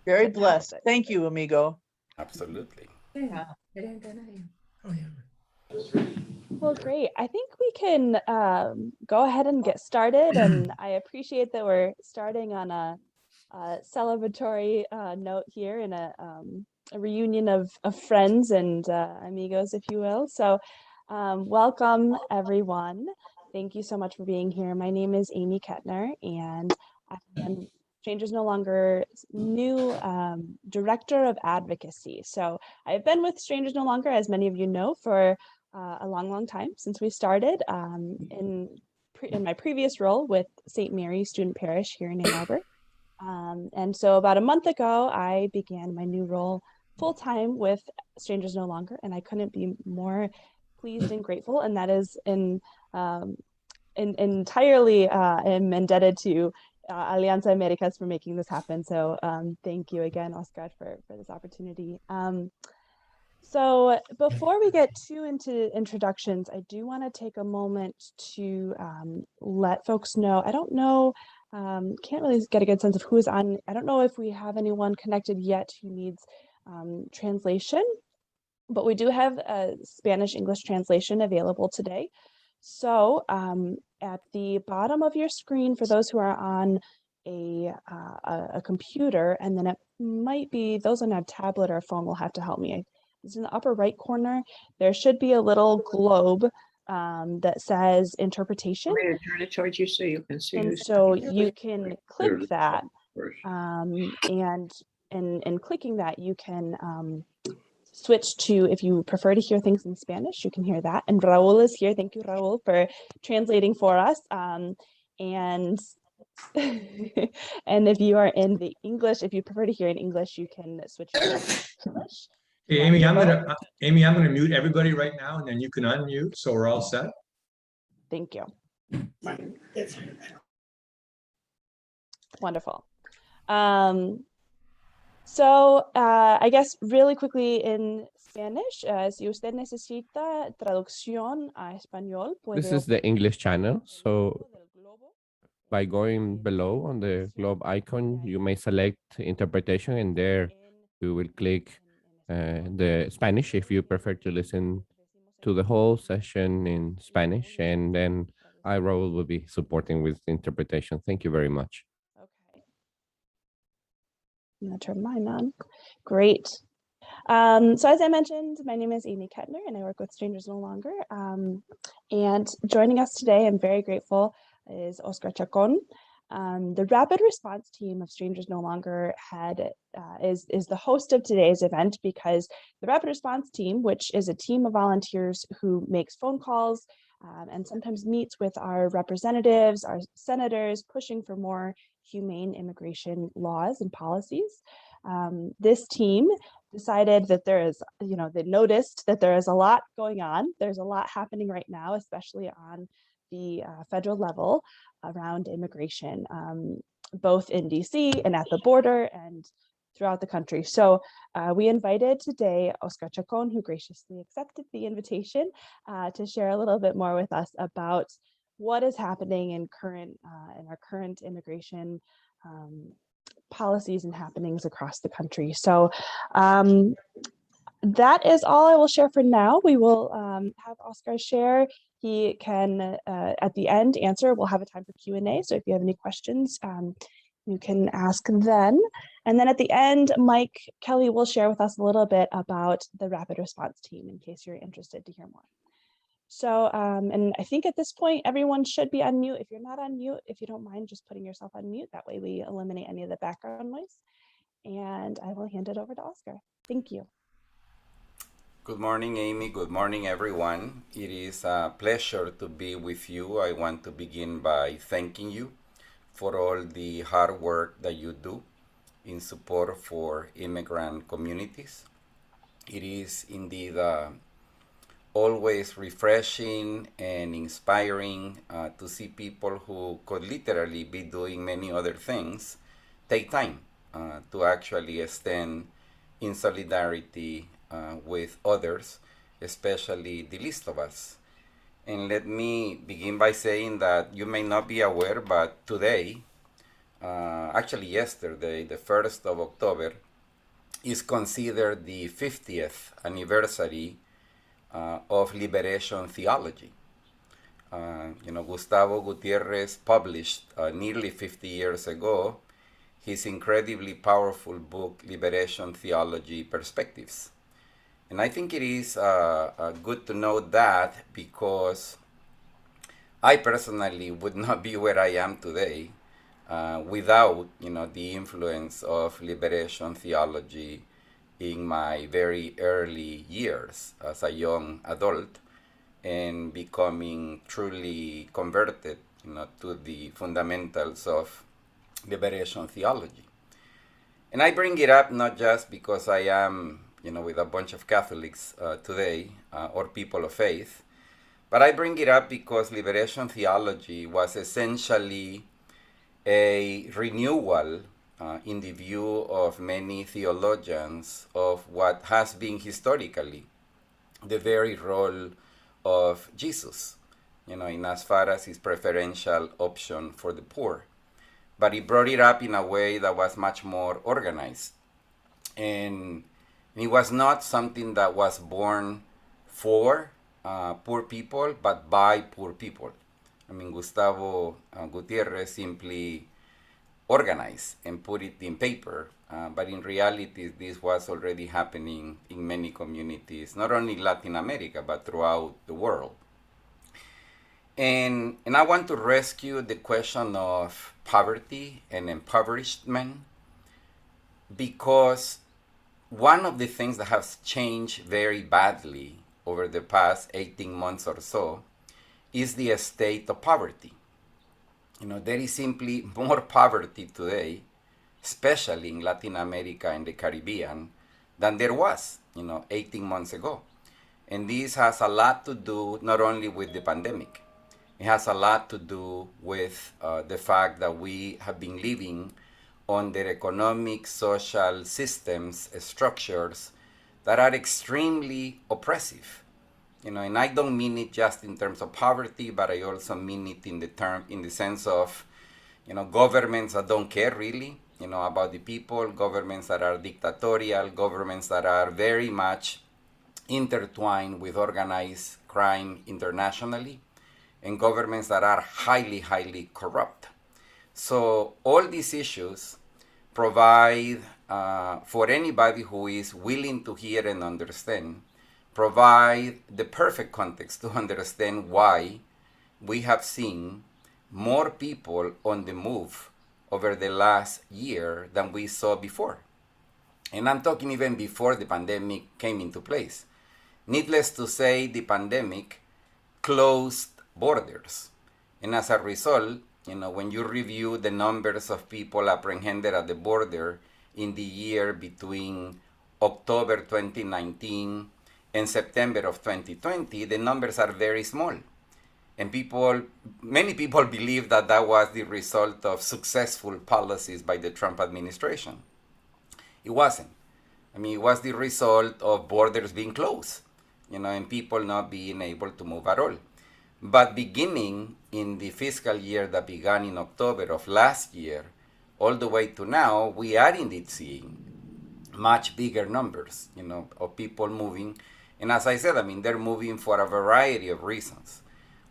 Very blessed. Thank you, amigo. Absolutely. Yeah. Well, great. I think we can go ahead and get started. And I appreciate that we're starting on a celebratory note here in a reunion of friends and amigos, if you will. So welcome, everyone. Thank you so much for being here. My name is Amy Kettner, and I am Strangers No Longer's new Director of Advocacy. So I've been with Strangers No Longer, as many of you know, for a long time since we started in my previous role with St. Mary's Student Parish here in Ann Arbor. And so about a month ago, I began my new role full time with Strangers No Longer, and I couldn't be more pleased and grateful. And that is entirely am indebted to Alianza Americas for making this happen. So thank you again, Oscar, for this opportunity. So before we get too into introductions, I do want to take a moment to let folks know. I don't know, can't really get a good sense of who is on. I don't know if we have anyone connected yet who needs translation, but we do have a Spanish-English translation available today. So at the bottom of your screen, for those who are on a computer, and then it might be those on a tablet or a phone will have to help me. It's in the upper right corner. There should be a little globe that says interpretation. I'm going to turn it towards you so you can see. And so you can click that, and in clicking that, you can switch to, if you prefer to hear things in Spanish, you can hear that. And Raul is here. Thank you, Raul, for translating for us. And and if you are in the English, if you prefer to hear in English, you can switch to English. Hey, Amy, I'm gonna mute everybody right now, and then you can unmute, so we're all set. Thank you. Wonderful. So I guess really quickly in Spanish, si usted necesita traducción a español, This is the English channel. So by going below on the globe icon, you may select interpretation, and there you will click the Spanish if you prefer to listen to the whole session in Spanish, and then I, Raul, will be supporting with interpretation. Thank you very much. Okay. I'm gonna turn mine on. Great. So as I mentioned, my name is Amy Kettner, and I work with Strangers No Longer. And joining us today, I'm very grateful, is Oscar Chacón. The rapid response team of Strangers No Longer is the host of today's event, because the rapid response team, which is a team of volunteers who makes phone calls and sometimes meets with our representatives, our senators, pushing for more humane immigration laws and policies. This team decided that they noticed that there is a lot going on. There's a lot happening right now, especially on the federal level around immigration, both in DC and at the border and throughout the country. So we invited today Oscar Chacón, who graciously accepted the invitation to share a little bit more with us about what is happening in our current immigration policies and happenings across the country. So that is all I will share for now. We will have Oscar share. He can, at the end, answer. We'll have a time for Q&A. So if you have any questions, you can ask then. And then at the end, Mike Kelly will share with us a little bit about the rapid response team in case you're interested to hear more. So, and I think at this point, everyone should be on mute. If you're not on mute, if you don't mind just putting yourself on mute, that way we eliminate any of the background noise. And I will hand it over to Oscar. Thank you. Good morning, Amy. Good morning, everyone. It is a pleasure to be with you. I want to begin by thanking you for all the hard work that you do in support for immigrant communities. It is indeed always refreshing and inspiring to see people who could literally be doing many other things take time to actually stand in solidarity with others, especially the least of us. And let me begin by saying that you may not be aware, but today actually yesterday, the 1st of October, is considered the 50th anniversary of liberation theology. Gustavo Gutierrez published nearly 50 years ago his incredibly powerful book, Liberation Theology Perspectives. And I think it is good to know that because I personally would not be where I am today without, the influence of liberation theology in my very early years as a young adult and becoming truly converted, to the fundamentals of liberation theology. And I bring it up not just because I am, with a bunch of Catholics today or people of faith, but I bring it up because liberation theology was essentially a renewal in the view of many theologians of what has been historically the very role of Jesus, in as far as his preferential option for the poor. But he brought it up in a way that was much more organized. And it was not something that was born for poor people, but by poor people. Gustavo Gutierrez simply organized and put it in paper, but in reality, this was already happening in many communities, not only Latin America, but throughout the world. And I want to rescue the question of poverty and impoverishment because one of the things that has changed very badly over the past 18 months or so is the state of poverty. There is simply more poverty today, especially in Latin America and the Caribbean, than there was, 18 months ago. And this has a lot to do not only with the pandemic. It has a lot to do with the fact that we have been living under economic, social systems, structures that are extremely oppressive. And I don't mean it just in terms of poverty, but I also mean it in the sense of, governments that don't care really, about the people, governments that are dictatorial, governments that are very much intertwined with organized crime internationally, and governments that are highly, highly corrupt. So all these issues provide, for anybody who is willing to hear and understand, provide the perfect context to understand why we have seen more people on the move over the last year than we saw before. And I'm talking even before the pandemic came into place. Needless to say, the pandemic closed borders. And as a result, when you review the numbers of people apprehended at the border in the year between October 2019 and September of 2020, the numbers are very small. And many people believe that that was the result of successful policies by the Trump administration. It wasn't. It was the result of borders being closed, and people not being able to move at all. But beginning in the fiscal year that began in October of last year, all the way to now, we are indeed seeing much bigger numbers, of people moving. And as I said, they're moving for a variety of reasons.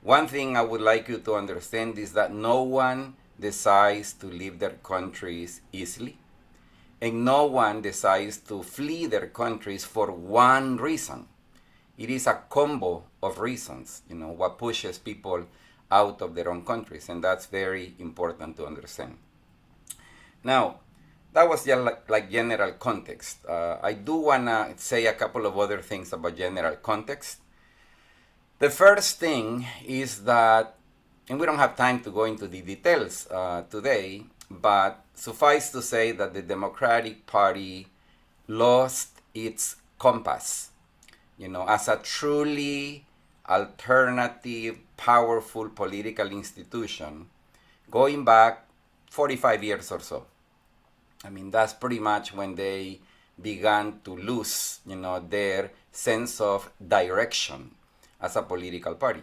One thing I would like you to understand is that no one decides to leave their countries easily. And no one decides to flee their countries for one reason. It is a combo of reasons, what pushes people out of their own countries. And that's very important to understand. Now, that was just like general context. I do want to say a couple of other things about general context. The first thing is that, and we don't have time to go into the details today, but suffice to say that the Democratic Party lost its compass, as a truly alternative, powerful political institution going back 45 years or so. That's pretty much when they began to lose, their sense of direction as a political party.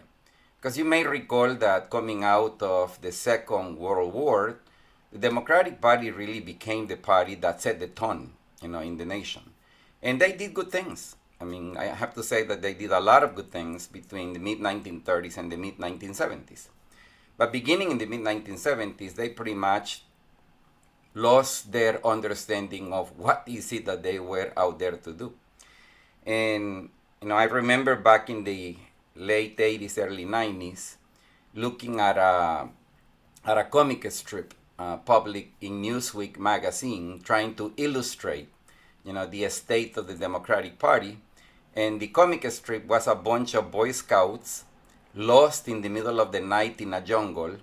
Because you may recall that coming out of the Second World War, the Democratic Party really became the party that set the tone, in the nation. And they did good things. I mean, I have to say that they did a lot of good things between the mid-1930s and the mid-1970s. But beginning in the mid-1970s, they pretty much lost their understanding of what is it that they were out there to do. And, I remember back in the late 80s, early 90s, looking at a comic strip published in Newsweek magazine trying to illustrate, the state of the Democratic Party. And the comic strip was a bunch of Boy Scouts lost in the middle of the night in a jungle,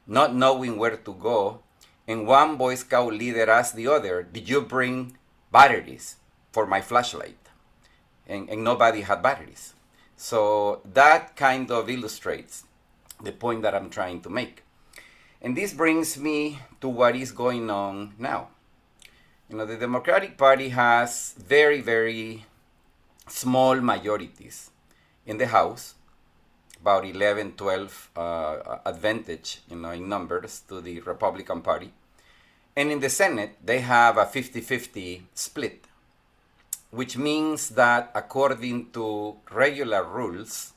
not knowing where to go. And one Boy Scout leader asked the other, "Did you bring batteries for my flashlight?" And nobody had batteries. So that kind of illustrates the point that I'm trying to make. And this brings me to what is going on now. The Democratic Party has very, very small majorities in the House, about 11, 12 advantage, in numbers to the Republican Party. And in the Senate, they have a 50-50 split, which means that according to regular rules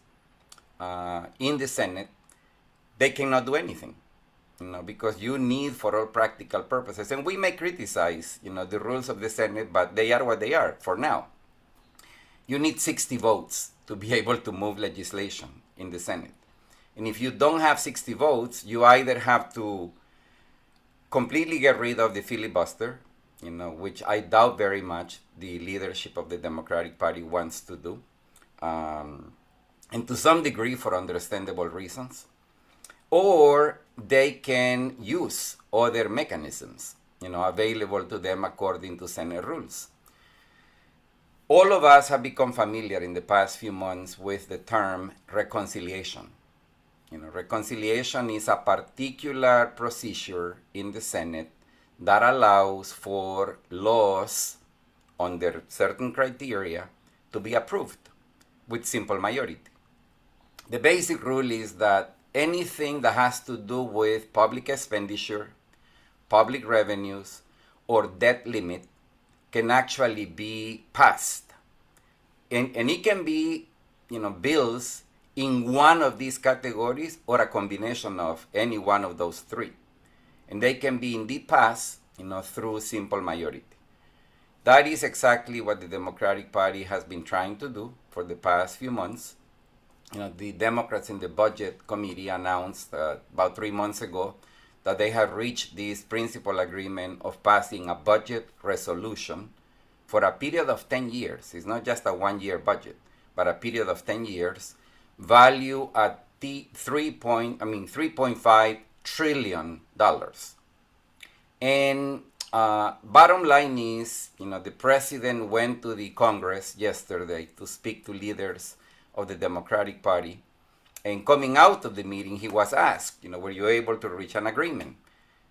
in the Senate, they cannot do anything, because you need, for all practical purposes, and we may criticize, the rules of the Senate, but they are what they are for now. You need 60 votes to be able to move legislation in the Senate. And if you don't have 60 votes, you either have to completely get rid of the filibuster, which I doubt very much the leadership of the Democratic Party wants to do, and to some degree for understandable reasons, or they can use other mechanisms, available to them according to Senate rules. All of us have become familiar in the past few months with the term reconciliation. Reconciliation is a particular procedure in the Senate that allows for laws under certain criteria to be approved with simple majority. The basic rule is that anything that has to do with public expenditure, public revenues, or debt limit can actually be passed. And it can be, bills in one of these categories or a combination of any one of those three. And they can be indeed passed, through simple majority. That is exactly what the Democratic Party has been trying to do for the past few months. The Democrats in the Budget Committee announced about 3 months ago that they have reached this principal agreement of passing a budget resolution for a period of 10 years. It's not just a one-year budget, but a period of 10 years, value at $3.5 trillion. And bottom line is, the president went to the Congress yesterday to speak to leaders of the Democratic Party. And coming out of the meeting, he was asked, were you able to reach an agreement?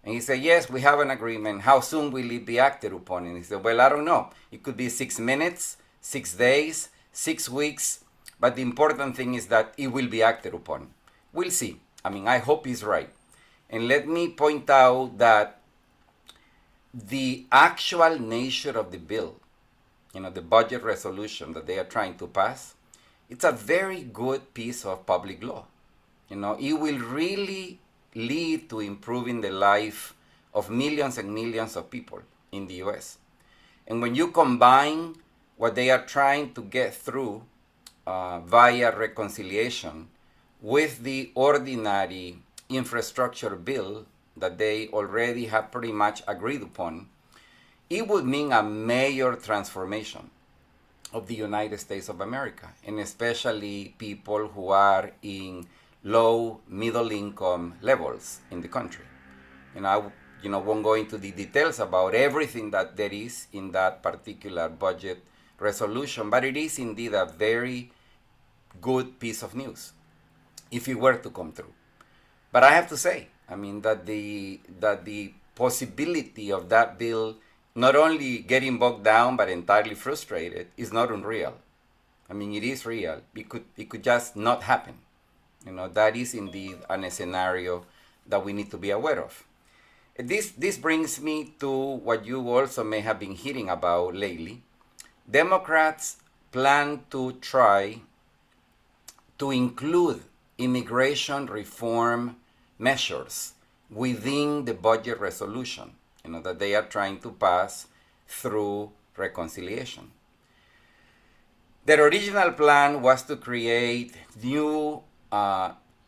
And he said, yes, we have an agreement. How soon will it be acted upon? And he said, well, I don't know. It could be 6 minutes, 6 days, 6 weeks. But the important thing is that it will be acted upon. We'll see. I hope he's right. And let me point out that the actual nature of the bill, the budget resolution that they are trying to pass, it's a very good piece of public law. It will really lead to improving the life of millions and millions of people in the US. And when you combine what they are trying to get through via reconciliation with the ordinary infrastructure bill that they already have pretty much agreed upon, it would mean a major transformation of the United States of America, and especially people who are in low, middle income levels in the country. And I won't go into the details about everything that there is in that particular budget resolution, but it is indeed a very good piece of news if it were to come through. But I have to say, that the possibility of that bill not only getting bogged down but entirely frustrated is not unreal. It is real. It could just not happen. That is indeed a scenario that we need to be aware of. This brings me to what you also may have been hearing about lately. Democrats plan to try to include immigration reform measures within the budget resolution, that they are trying to pass through reconciliation. Their original plan was to create new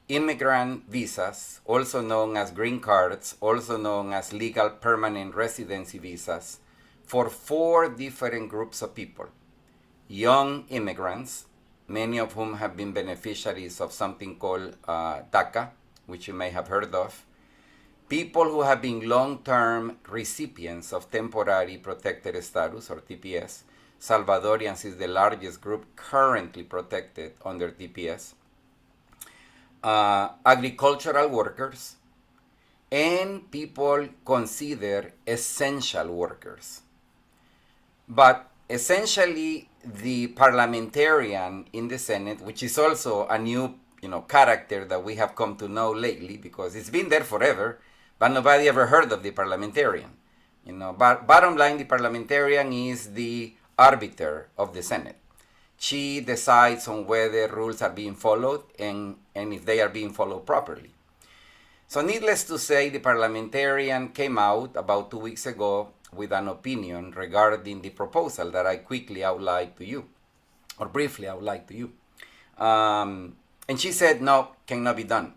immigrant visas, also known as green cards, also known as legal permanent residency visas, for 4 different groups of people. Young immigrants, many of whom have been beneficiaries of something called DACA, which you may have heard of. People who have been long-term recipients of temporary protected status, or TPS. Salvadorians is the largest group currently protected under TPS. Agricultural workers, and people considered essential workers. But essentially, the parliamentarian in the Senate, which is also a new character that we have come to know lately, because it's been there forever, but nobody ever heard of the parliamentarian. But bottom line, the parliamentarian is the arbiter of the Senate. She decides on whether rules are being followed and if they are being followed properly. So needless to say, the parliamentarian came out about 2 weeks ago with an opinion regarding the proposal that I quickly outlined to you, or briefly outlined to you. And she said, no, cannot be done.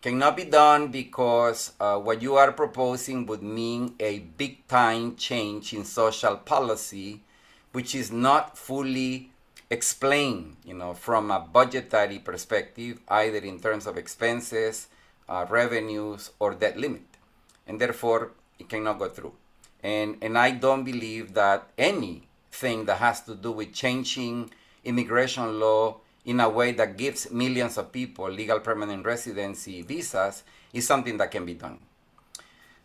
Cannot be done because what you are proposing would mean a big-time change in social policy, which is not fully explained, from a budgetary perspective, either in terms of expenses, revenues, or debt limit. And therefore, it cannot go through. And I don't believe that anything that has to do with changing immigration law in a way that gives millions of people legal permanent residency visas is something that can be done.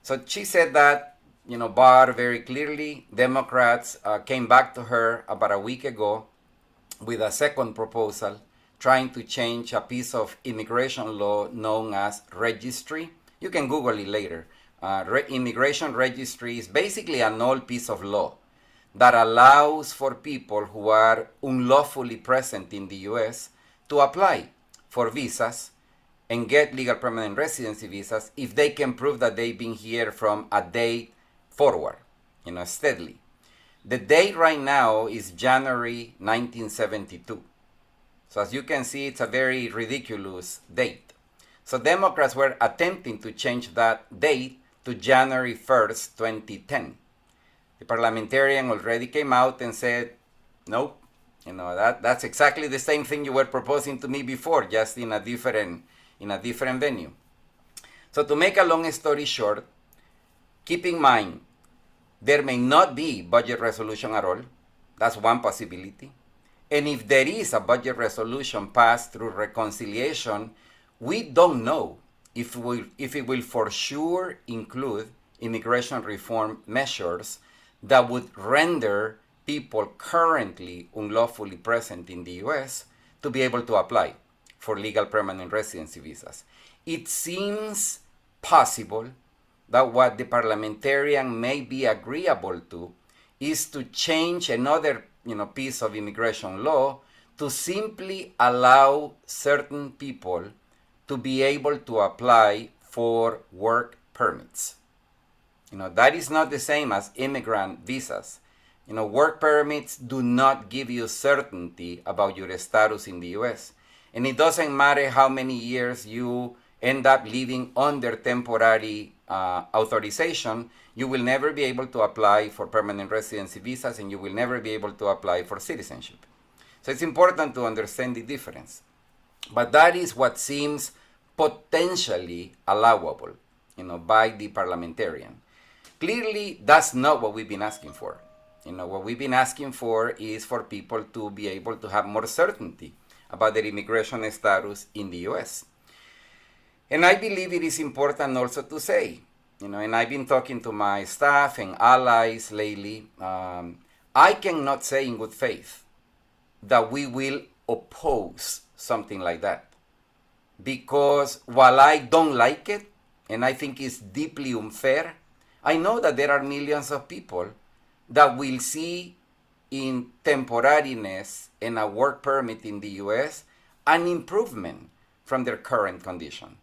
So she said that, Barr very clearly. Democrats came back to her about a week ago with a second proposal trying to change a piece of immigration law known as registry. You can Google it later. Immigration registry is basically an old piece of law that allows for people who are unlawfully present in the U.S. to apply for visas and get legal permanent residency visas if they can prove that they've been here from a date forward, steadily. The date right now is January 1972. So as you can see, it's a very ridiculous date. So Democrats were attempting to change that date to January 1st, 2010. The parliamentarian already came out and said, nope, that's exactly the same thing you were proposing to me before, just in a different venue. So to make a long story short, keep in mind, there may not be budget resolution at all. That's one possibility. And if there is a budget resolution passed through reconciliation, we don't know if it will for sure include immigration reform measures that would render people currently unlawfully present in the U.S. to be able to apply for legal permanent residency visas. It seems possible that what the parliamentarian may be agreeable to is to change another piece of immigration law to simply allow certain people to be able to apply for work permits. That is not the same as immigrant visas. Work permits do not give you certainty about your status in the U.S. And it doesn't matter how many years you end up living under temporary authorization, you will never be able to apply for permanent residency visas, and you will never be able to apply for citizenship. So it's important to understand the difference. But that is what seems potentially allowable, by the parliamentarian. Clearly, that's not what we've been asking for. What we've been asking for is for people to be able to have more certainty about their immigration status in the U.S. And I believe it is important also to say, and I've been talking to my staff and allies lately, I cannot say in good faith that we will oppose something like that. Because while I don't like it, and I think it's deeply unfair. I know that there are millions of people that will see in temporariness and a work permit in the US an improvement from their current condition.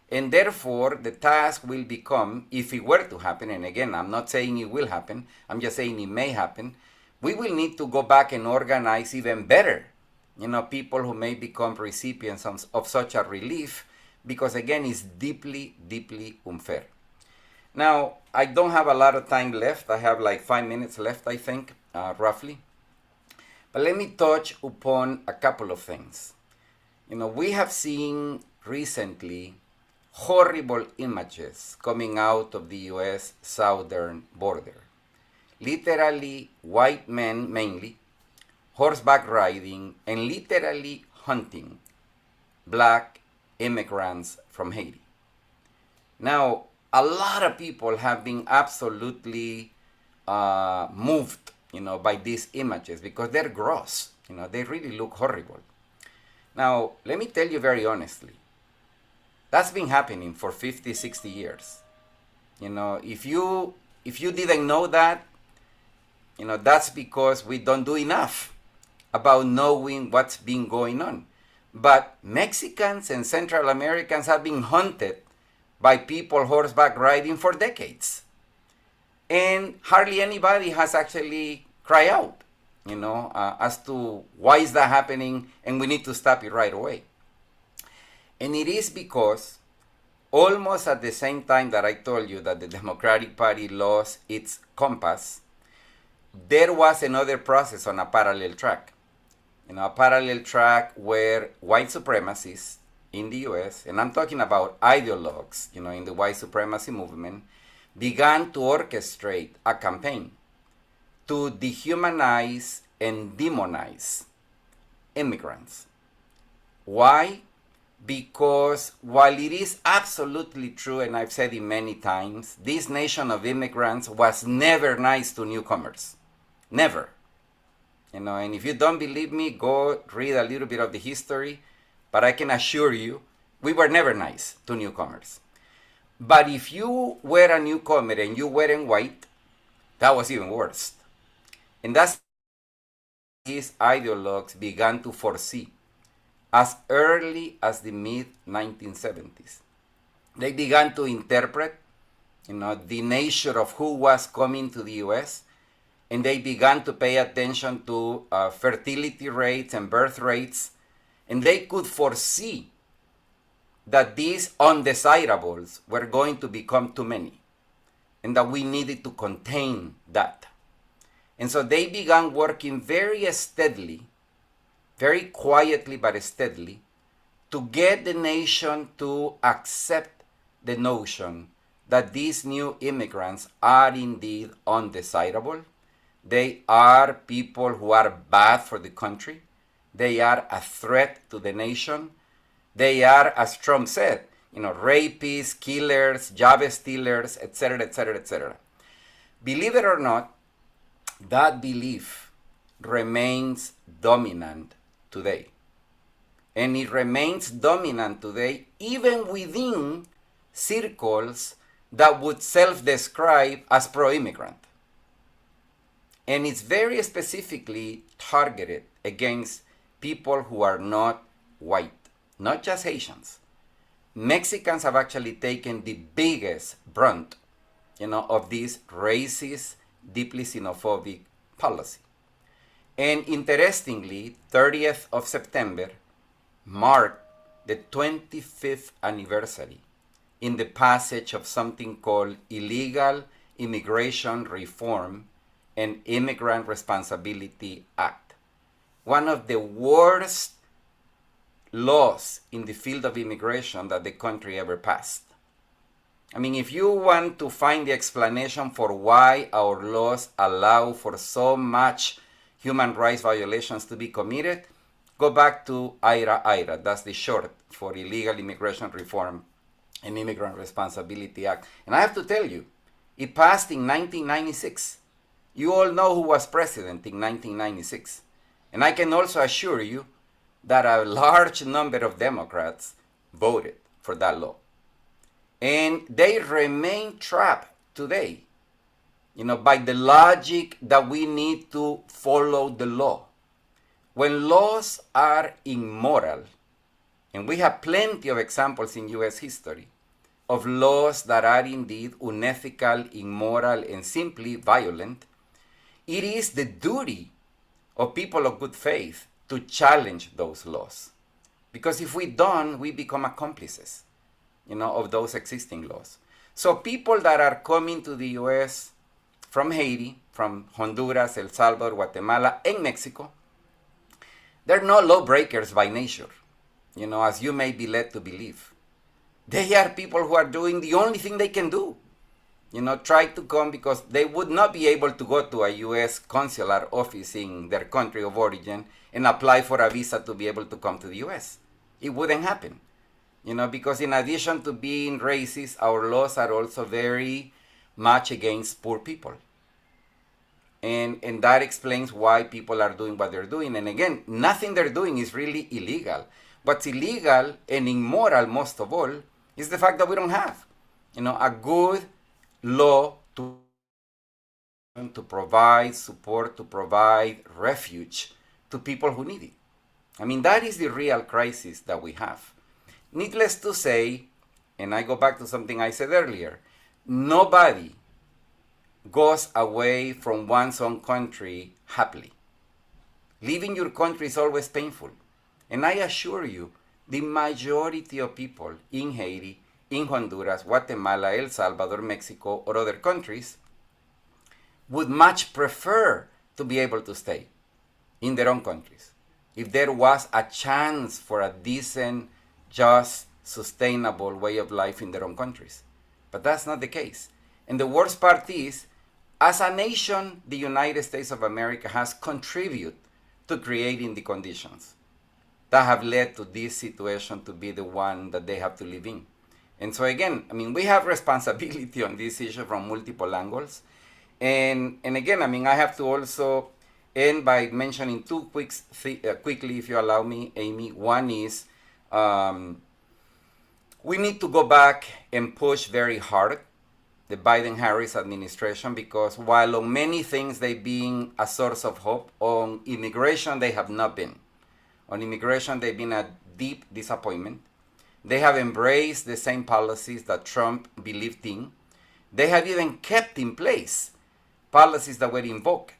And therefore, the task will become, if it were to happen, and again, I'm not saying it will happen, I'm just saying it may happen, we will need to go back and organize even better, people who may become recipients of such a relief, because again, it's deeply, deeply unfair. Now, I don't have a lot of time left. I have like 5 minutes left, I think, roughly. But let me touch upon a couple of things. We have seen recently horrible images coming out of the US southern border. Literally, white men mainly, horseback riding, and literally hunting black immigrants from Haiti. Now, a lot of people have been absolutely moved, by these images because they're gross. They really look horrible. Now, let me tell you very honestly, that's been happening for 50, 60 years. If you didn't know that, that's because we don't do enough about knowing what's been going on. But Mexicans and Central Americans have been hunted by people horseback riding for decades. And hardly anybody has actually cried out, as to why is that happening, and we need to stop it right away. And it is because almost at the same time that I told you that the Democratic Party lost its compass, there was another process on a parallel track. A parallel track where white supremacists in the US, and I'm talking about ideologues, in the white supremacy movement, began to orchestrate a campaign to dehumanize and demonize immigrants. Why? Because while it is absolutely true, and I've said it many times, this nation of immigrants was never nice to newcomers. Never. And if you don't believe me, go read a little bit of the history, but I can assure you, we were never nice to newcomers. But if you were a newcomer and you weren't white, that was even worse. And that's these ideologues began to foresee as early as the mid-1970s. They began to interpret, the nature of who was coming to the US, and they began to pay attention to fertility rates and birth rates, and they could foresee that these undesirables were going to become too many, and that we needed to contain that. And so they began working very steadily, very quietly but steadily, to get the nation to accept the notion that these new immigrants are indeed undesirable. They are people who are bad for the country. They are a threat to the nation. They are, as Trump said, rapists, killers, job stealers, etc., etc., etc. Believe it or not, that belief remains dominant today. And it remains dominant today even within circles that would self-describe as pro-immigrant. And it's very specifically targeted against people who are not white, not just Haitians. Mexicans have actually taken the biggest brunt, of this racist, deeply xenophobic policy. And interestingly, 30th of September marked the 25th anniversary in the passage of something called Illegal Immigration Reform and Immigrant Responsibility Act. One of the worst laws in the field of immigration that the country ever passed. I mean, if you want to find the explanation for why our laws allow for so much human rights violations to be committed, go back to IRA. That's the short for Illegal Immigration Reform and Immigrant Responsibility Act. And I have to tell you, it passed in 1996. You all know who was president in 1996. And I can also assure you that a large number of Democrats voted for that law. And they remain trapped today, by the logic that we need to follow the law. When laws are immoral, and we have plenty of examples in US history of laws that are indeed unethical, immoral, and simply violent, it is the duty of people of good faith to challenge those laws. Because if we don't, we become accomplices, of those existing laws. So people that are coming to the US from Haiti, from Honduras, El Salvador, Guatemala, and Mexico, they're not lawbreakers by nature, as you may be led to believe. They are people who are doing the only thing they can do. Try to come because they would not be able to go to a U.S. consular office in their country of origin and apply for a visa to be able to come to the U.S. It wouldn't happen. Because in addition to being racist, our laws are also very much against poor people. And that explains why people are doing what they're doing. And again, nothing they're doing is really illegal. What's illegal and immoral most of all is the fact that we don't have, a good law to provide support, to provide refuge to people who need it. I mean, that is the real crisis that we have. Needless to say, and I go back to something I said earlier, nobody goes away from one's own country happily. Leaving your country is always painful. And I assure you, the majority of people in Haiti, in Honduras, Guatemala, El Salvador, Mexico, or other countries would much prefer to be able to stay in their own countries if there was a chance for a decent, just, sustainable way of life in their own countries. But that's not the case. And the worst part is, as a nation, the United States of America has contributed to creating the conditions that have led to this situation to be the one that they have to live in. And so again, we have responsibility on this issue from multiple angles. And again, I have to also end by mentioning two quickly, if you allow me, Amy. One is we need to go back and push very hard the Biden-Harris administration, because while on many things they've been a source of hope, on immigration they have not been. On immigration they've been a deep disappointment. They have embraced the same policies that Trump believed in. They have even kept in place policies that were invoked,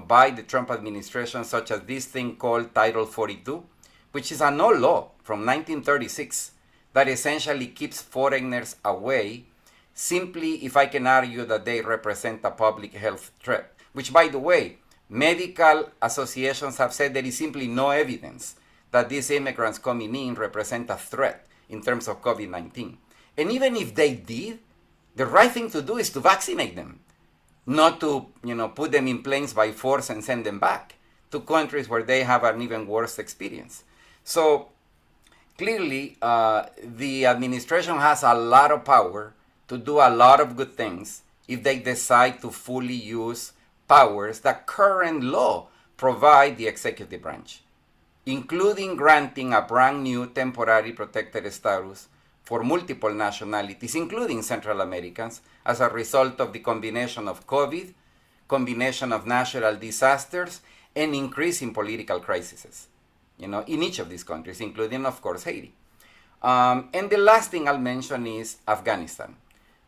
by the Trump administration, such as this thing called Title 42, which is an old law from 1936 that essentially keeps foreigners away, simply if I can argue that they represent a public health threat, which, by the way, medical associations have said there is simply no evidence that these immigrants coming in represent a threat in terms of COVID-19. And even if they did, the right thing to do is to vaccinate them, not to put them in planes by force and send them back to countries where they have an even worse experience. So clearly, the administration has a lot of power to do a lot of good things if they decide to fully use powers that current law provide the executive branch, including granting a brand new temporary protected status for multiple nationalities, including Central Americans, as a result of the combination of COVID, combination of natural disasters, and increase in political crises, in each of these countries, including, of course, Haiti. And the last thing I'll mention is Afghanistan.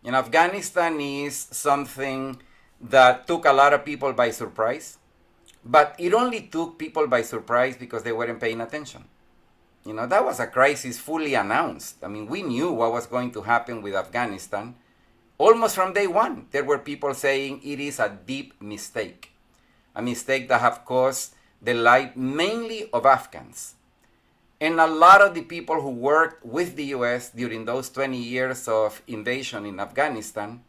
Afghanistan is something that took a lot of people by surprise, but it only took people by surprise because they weren't paying attention. That was a crisis fully announced. We knew what was going to happen with Afghanistan. Almost from day one, there were people saying it is a deep mistake, a mistake that have cost the life mainly of Afghans. And a lot of the people who worked with the US during those 20 years of invasion in Afghanistan,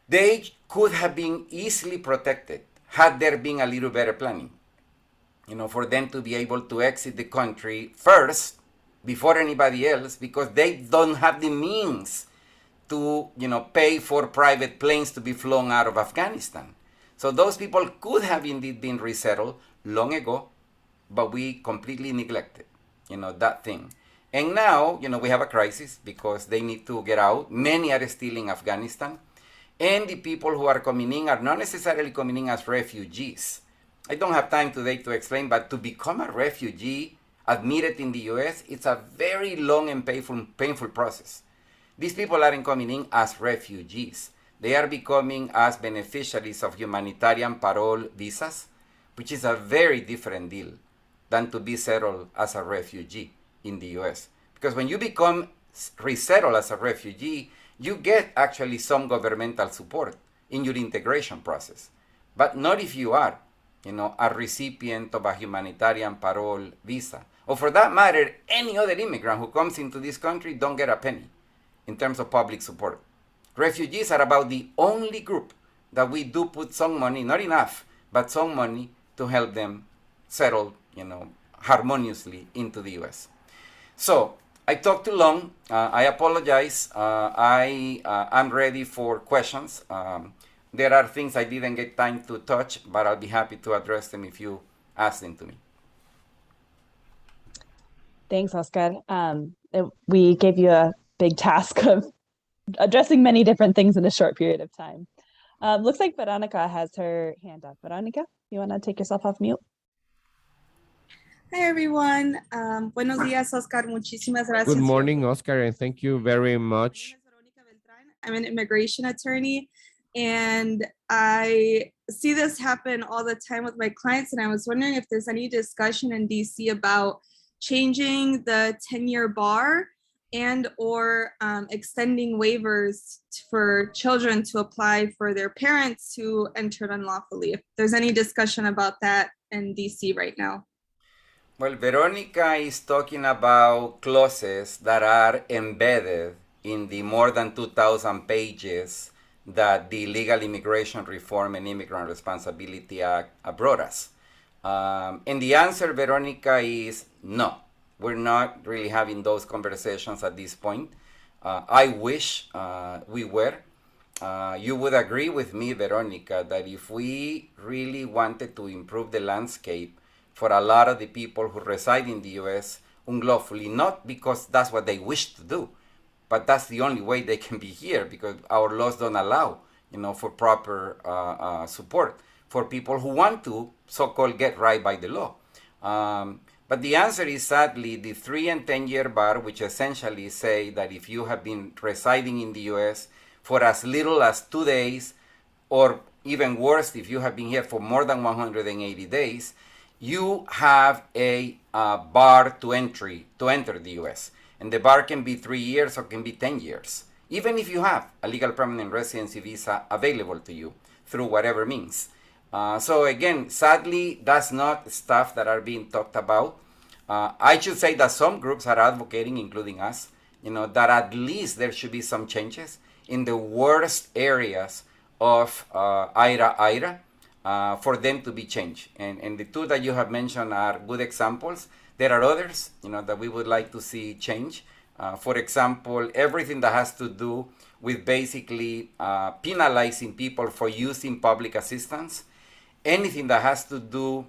they could have been easily protected had there been a little better planning. For them to be able to exit the country first before anybody else, because they don't have the means to, pay for private planes to be flown out of Afghanistan. So those people could have indeed been resettled long ago, but we completely neglected, that thing. And now, we have a crisis because they need to get out. Many are still in Afghanistan. And the people who are coming in are not necessarily coming in as refugees. I don't have time today to explain, but to become a refugee admitted in the US, it's a very long and painful process. These people aren't coming in as refugees. They are becoming as beneficiaries of humanitarian parole visas, which is a very different deal than to be settled as a refugee in the US. Because when you become resettled as a refugee, you get actually some governmental support in your integration process. But not if you are, a recipient of a humanitarian parole visa. Or for that matter, any other immigrant who comes into this country don't get a penny in terms of public support. Refugees are about the only group that we do put some money, not enough, but some money to help them settle, harmoniously into the US. So I talked too long. I apologize. I'm ready for questions. There are things I didn't get time to touch, but I'll be happy to address them if you ask them to me. Thanks, Oscar. We gave you a big task of addressing many different things in a short period of time. Looks like Veronica has her hand up. Veronica, you want to take yourself off mute? Hi, everyone. Buenos días, Oscar. Muchísimas gracias. Good morning, Oscar, and thank you very much. I'm an immigration attorney, and I see this happen all the time with my clients, and I was wondering if there's any discussion in DC about changing the 10-year bar and or extending waivers for children to apply for their parents who entered unlawfully. If there's any discussion about that in DC right now. Well, Veronica is talking about clauses that are embedded in the more than 2,000 pages that the Legal Immigration Reform and Immigrant Responsibility Act brought us. And the answer, Veronica, is no. We're not really having those conversations at this point. I wish we were. You would agree with me, Veronica, that if we really wanted to improve the landscape for a lot of the people who reside in the US unlawfully, not because that's what they wish to do, but that's the only way they can be here because our laws don't allow, for proper support for people who want to so-called get right by the law. But the answer is sadly the 3 and 10-year bar, which essentially say that if you have been residing in the US for as little as 2 days, or even worse, if you have been here for more than 180 days, you have a bar to enter the US. And the bar can be 3 years or can be 10 years, even if you have a legal permanent residency visa available to you through whatever means. So again, sadly, that's not stuff that are being talked about. I should say that some groups are advocating, including us, that at least there should be some changes in the worst areas of IRA, for them to be changed. And the two that you have mentioned are good examples. There are others, that we would like to see change. For example, everything that has to do with basically penalizing people for using public assistance. Anything that has to do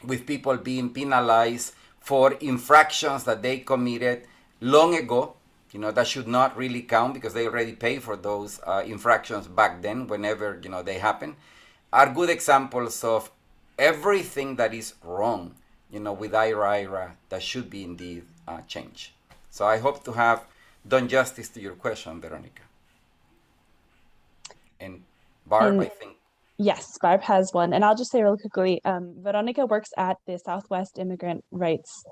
with people being penalized for infractions that they committed long ago, that should not really count because they already paid for those infractions back then, whenever, they happen, are good examples of everything that is wrong, with IRA that should be indeed changed. So I hope to have done justice to your question, Veronica. And Barb, I think. Yes, Barb has one. And I'll just say really quickly, Veronica works at the Southwest Immigrant Rights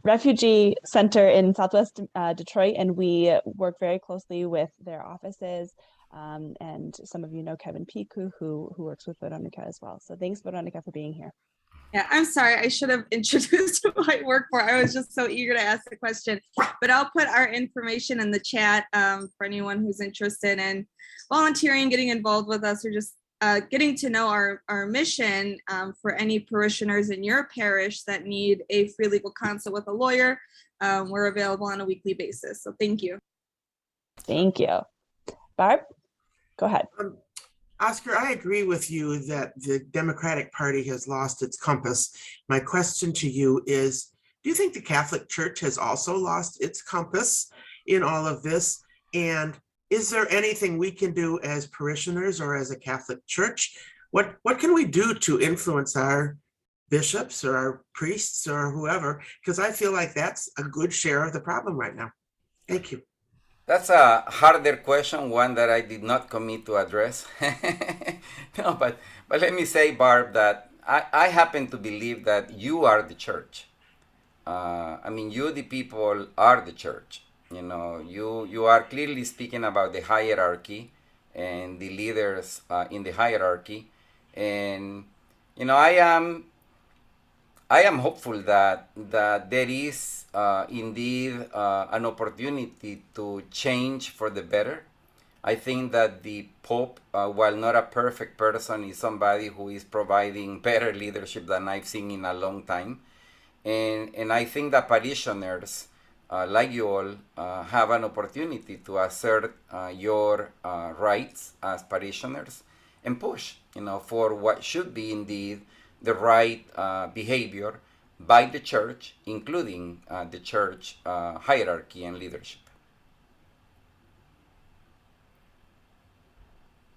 Refugee Center in Southwest Detroit, and we work very closely with their offices. And some of you know Kevin Piku, who works with Veronica as well. So thanks, Veronica, for being here. Yeah, I'm sorry. I should have introduced who I work for. I was just so eager to ask the question, but I'll put our information in the chat for anyone who's interested in volunteering, getting involved with us, or just getting to know our mission for any parishioners in your parish that need a free legal consult with a lawyer. We're available on a weekly basis. So thank you. Thank you. Barb, go ahead. Oscar, I agree with you that the Democratic Party has lost its compass. My question to you is, do you think the Catholic Church has also lost its compass in all of this? And is there anything we can do as parishioners or as a Catholic Church? What can we do to influence our bishops or our priests or whoever? Because I feel like that's a good share of the problem right now. Thank you. That's a harder question, one that I did not commit to address. No, but let me say, Barb, that I happen to believe that you are the church. I mean, you, the people, are the church. You know, you are clearly speaking about the hierarchy and the leaders in the hierarchy. And, you know, I am hopeful that there is indeed an opportunity to change for the better. I think that the Pope, while not a perfect person, is somebody who is providing better leadership than I've seen in a long time. And I think that parishioners, like you all, have an opportunity to assert your rights as parishioners and push, you know, for what should be indeed the right behavior by the church, including the church hierarchy and leadership.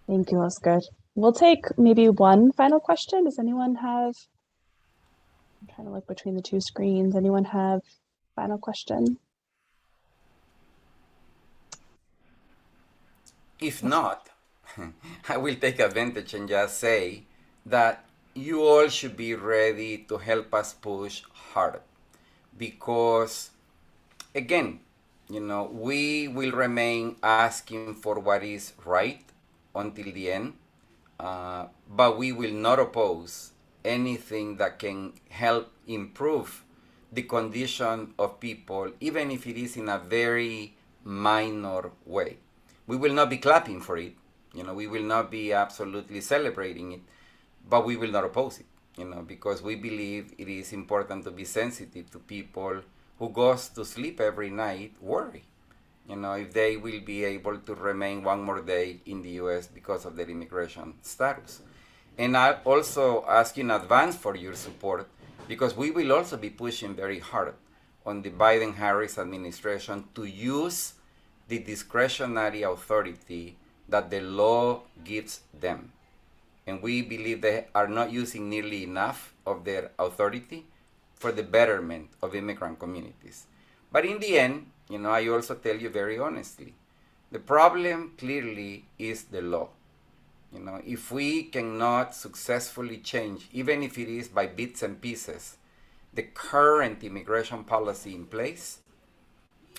Thank you, Oscar. We'll take maybe one final question. Does anyone have, I'm trying to look between the two screens. Anyone have final question? If not, I will take advantage and just say that you all should be ready to help us push hard. Because, again, you know, we will remain asking for what is right until the end, but we will not oppose anything that can help improve the condition of people, even if it is in a very minor way. We will not be clapping for it, you know, we will not be absolutely celebrating it, but we will not oppose it, you know, because we believe it is important to be sensitive to people who goes to sleep every night worry, you know, if they will be able to remain one more day in the US because of their immigration status. And I also ask in advance for your support, because we will also be pushing very hard on the Biden-Harris administration to use the discretionary authority that the law gives them. And we believe they are not using nearly enough of their authority for the betterment of immigrant communities. But in the end, you know, I also tell you very honestly, the problem clearly is the law. You know, if we cannot successfully change, even if it is by bits and pieces, the current immigration policy in place,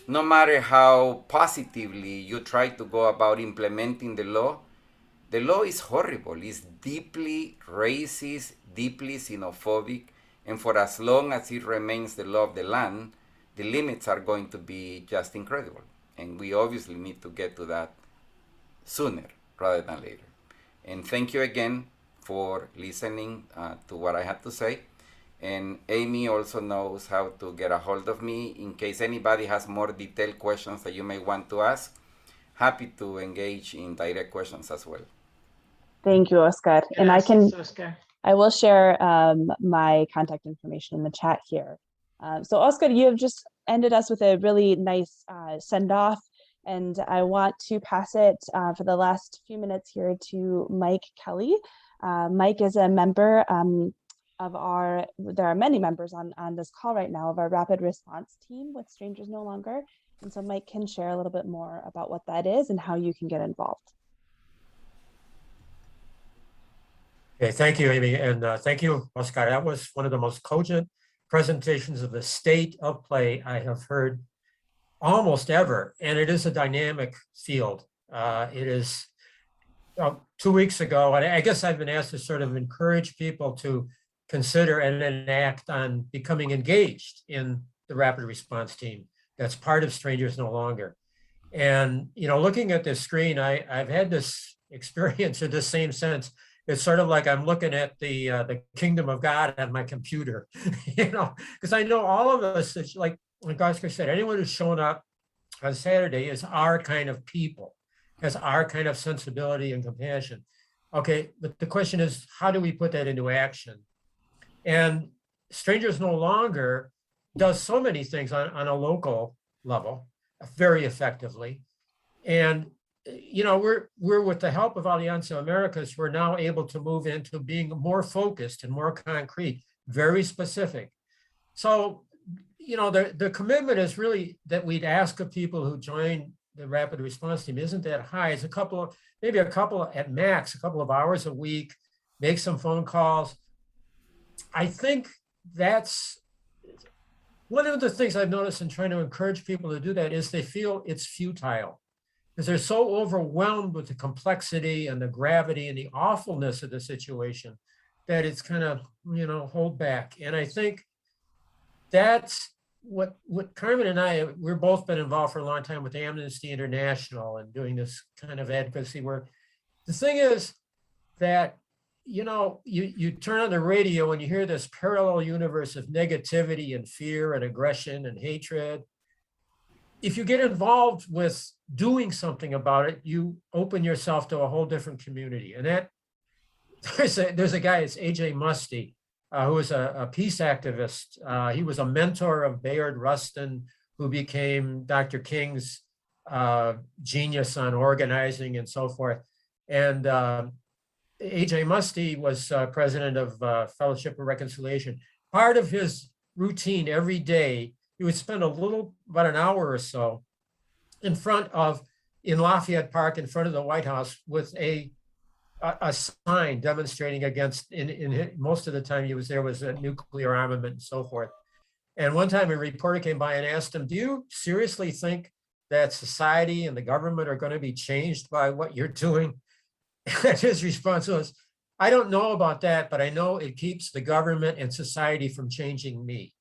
no matter how positively you try to go about implementing the law is horrible. It's deeply racist, deeply xenophobic, and for as long as it remains the law of the land, the limits are going to be just incredible. And we obviously need to get to that sooner rather than later. And thank you again for listening to what I had to say. And Amy also knows how to get a hold of me in case anybody has more detailed questions that you may want to ask. Happy to engage in direct questions as well. Thank you, Oscar. And Gracias, Oscar. I will share my contact information in the chat here. So Oscar, you have just ended us with a really nice send off, and I want to pass it for the last few minutes here to Mike Kelly. Mike is a member there are many members on this call right now of our rapid response team with Strangers No Longer. And so Mike can share a little bit more about what that is and how you can get involved. Okay, thank you, Amy, and thank you, Oscar. That was one of the most cogent presentations of the state of play I have heard almost ever, and it is a dynamic field. It is 2 weeks ago, and I guess I've been asked to sort of encourage people to consider and enact on becoming engaged in the rapid response team. That's part of Strangers No Longer. And, you know, looking at this screen, I've had this experience in the same sense. It's sort of like I'm looking at the kingdom of God on my computer, you know, because I know all of us, it's like Oscar said, anyone who's shown up on Saturday is our kind of people, has our kind of sensibility and compassion. Okay, but the question is, how do we put that into action? And Strangers No Longer does so many things on a local level very effectively. And, you know, we're with the help of Alianza Americas, we're now able to move into being more focused and more concrete, very specific. So, you know, the commitment is really that we'd ask of people who join the rapid response team isn't that high. It's maybe a couple at max, a couple of hours a week, make some phone calls. I think that's one of the things I've noticed in trying to encourage people to do that is they feel it's futile because they're so overwhelmed with the complexity and the gravity and the awfulness of the situation that it's kind of, you know, hold back. And I think that's what Carmen and I, we've both been involved for a long time with Amnesty International and doing this kind of advocacy work. The thing is that, you know, you turn on the radio and you hear this parallel universe of negativity and fear and aggression and hatred. If you get involved with doing something about it, you open yourself to a whole different community. And that there's a guy, it's AJ Musty, who was a peace activist. He was a mentor of Bayard Rustin, who became Dr. King's genius on organizing and so forth. And AJ Musty was president of Fellowship of Reconciliation. Part of his routine every day, he would spend about an hour or so in Lafayette Park in front of the White House with a sign demonstrating against, in most of the time he was there was a nuclear armament and so forth. And one time a reporter came by and asked him, do you seriously think that society and the government are going to be changed by what you're doing? And his response was, I don't know about that, but I know it keeps the government and society from changing me.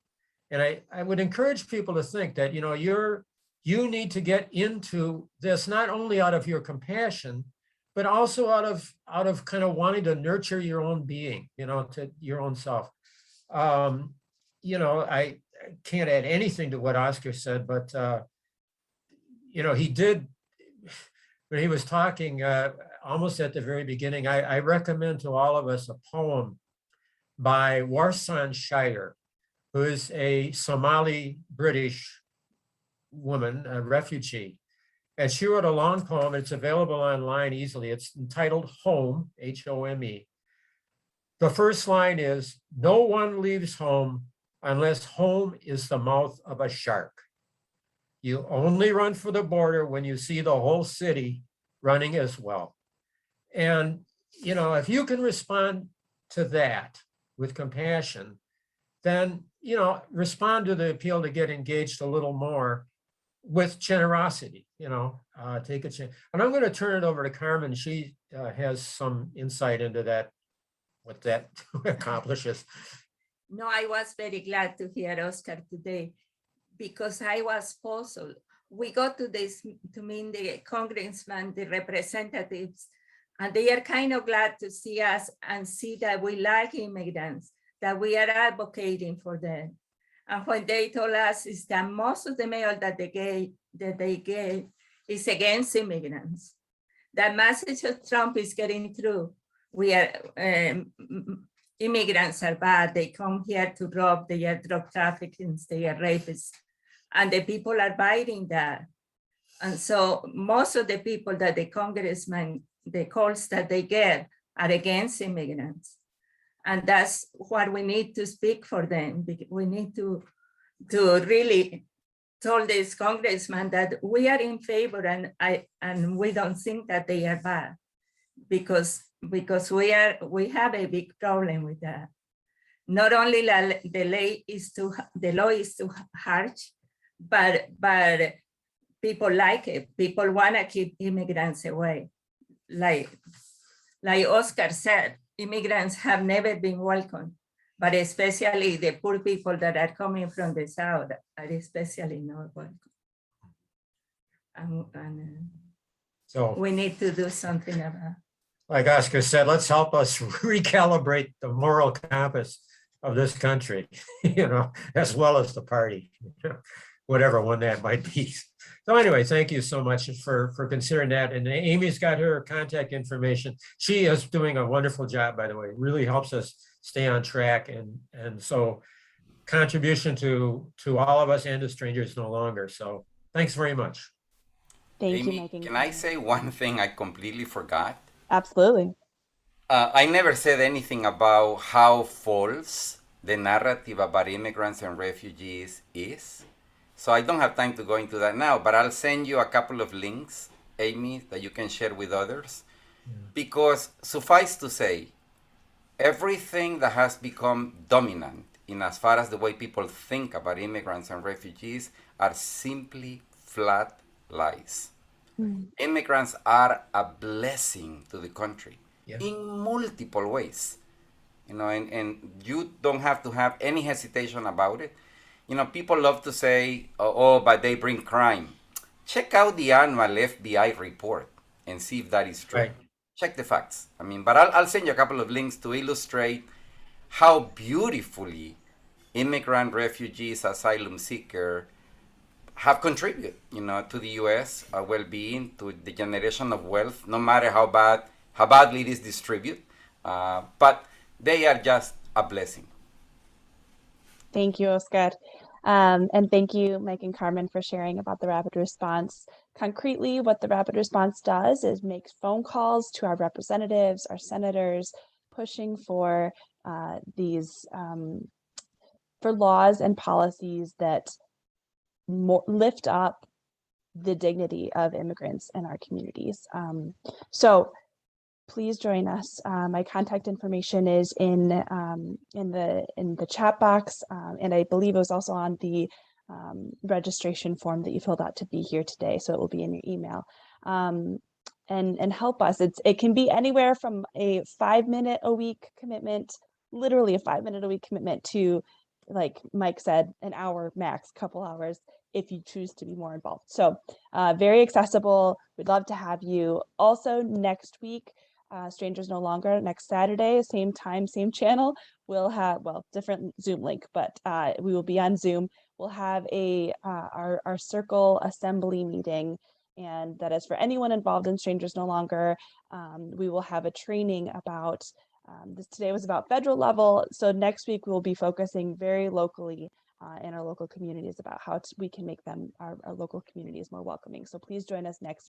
And I would encourage people to think that, you know, you need to get into this, not only out of your compassion, but also out of kind of wanting to nurture your own being, you know, to your own self. You know, I can't add anything to what Oscar said, but, you know, he did, when he was talking almost at the very beginning, I recommend to all of us a poem by Warsan Shire, who is a Somali British woman, a refugee. And she wrote a long poem. It's available online easily. It's entitled Home, H-O-M-E. The first line is, no one leaves home unless home is the mouth of a shark. You only run for the border when you see the whole city running as well. And, you know, if you can respond to that with compassion, then, you know, respond to the appeal to get engaged a little more with generosity, you know, take a chance. And I'm going to turn it over to Carmen. She has some insight into that, what that accomplishes. No, I was very glad to hear Oscar today because I was puzzled. We go to this to meet the congressman, the representatives, and they are kind of glad to see us and see that we like immigrants, that we are advocating for them. And when they told us is that most of the mail that they gave is against immigrants. That message of Trump is getting through. We are immigrants are bad. They come here to rob. They are drug traffickers. They are rapists, and the people are biting that. And so most of the people that the congressman, the calls that they get are against immigrants. And that's what we need to speak for them. We need to really tell this congressman that we are in favor, and we don't think that they are bad, because we have a big problem with that. Not only the law is too harsh, but people like it. People want to keep immigrants away. Like Oscar said, immigrants have never been welcome, but especially the poor people that are coming from the South are especially not welcome. So we need to do something about it. Like Oscar said, let's help us recalibrate the moral compass of this country, you know, as well as the party, you know, whatever one that might be. So anyway, thank you so much for considering that. And Amy's got her contact information. She is doing a wonderful job, by the way. It really helps us stay on track. And so contribution to all of us and to Strangers No Longer. So thanks very much. Thank you, Amy, Megan. can I say one thing I completely forgot? Absolutely. I never said anything about how false the narrative about immigrants and refugees is. So I don't have time to go into that now, but I'll send you a couple of links, Amy, that you can share with others. Because suffice to say, everything that has become dominant in as far as the way people think about immigrants and refugees are simply flat lies. Immigrants are a blessing to the country in multiple ways. And you don't have to have any hesitation about it. People love to say, oh, but they bring crime. Check out the annual FBI report and see if that is true. Right. Check the facts. But I'll send you a couple of links to illustrate how beautifully immigrant, refugees, asylum seeker have contributed, to the U.S. well-being, to the generation of wealth, no matter how badly it is distributed. But they are just a blessing. Thank you, Oscar. And thank you, Mike and Carmen, for sharing about the rapid response. Concretely, what the rapid response does is makes phone calls to our representatives, our senators, pushing for for laws and policies that lift up the dignity of immigrants in our communities. So please join us. My contact information is in the chat box, and I believe it was also on the registration form that you filled out to be here today. So it will be in your email. And help us. It can be anywhere from a 5-minute a week commitment, literally a 5-minute a week commitment, to, like Mike said, an hour max, couple hours, if you choose to be more involved. So very accessible. We'd love to have you. Also next week, Strangers No Longer, next Saturday, same time, same channel, we'll have, well, different Zoom link, but we will be on Zoom. We'll have our circle assembly meeting, and that is for anyone involved in Strangers No Longer. We will have a training about, this today was about federal level, so next week we'll be focusing very locally in our local communities about how we can make them, our local communities, more welcoming. So please join us next